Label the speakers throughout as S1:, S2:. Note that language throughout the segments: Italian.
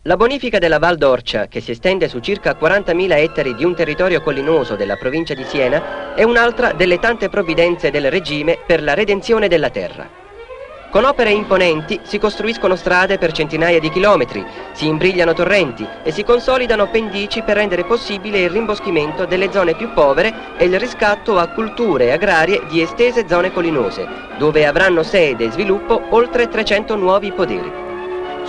S1: La bonifica della Val d'Orcia, che si estende su circa 40.000 ettari di un territorio collinoso della provincia di Siena, è un'altra delle tante provvidenze del regime per la redenzione della terra. Con opere imponenti si costruiscono strade per centinaia di chilometri, si imbrigliano torrenti e si consolidano pendici per rendere possibile il rimboschimento delle zone più povere e il riscatto a culture agrarie di estese zone collinose, dove avranno sede e sviluppo oltre 300 nuovi poderi.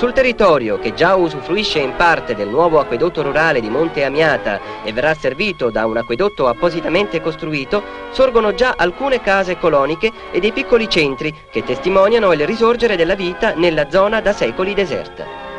S1: Sul territorio, che già usufruisce in parte del nuovo acquedotto rurale di Monte Amiata e verrà servito da un acquedotto appositamente costruito, sorgono già alcune case coloniche e dei piccoli centri che testimoniano il risorgere della vita nella zona da secoli deserta.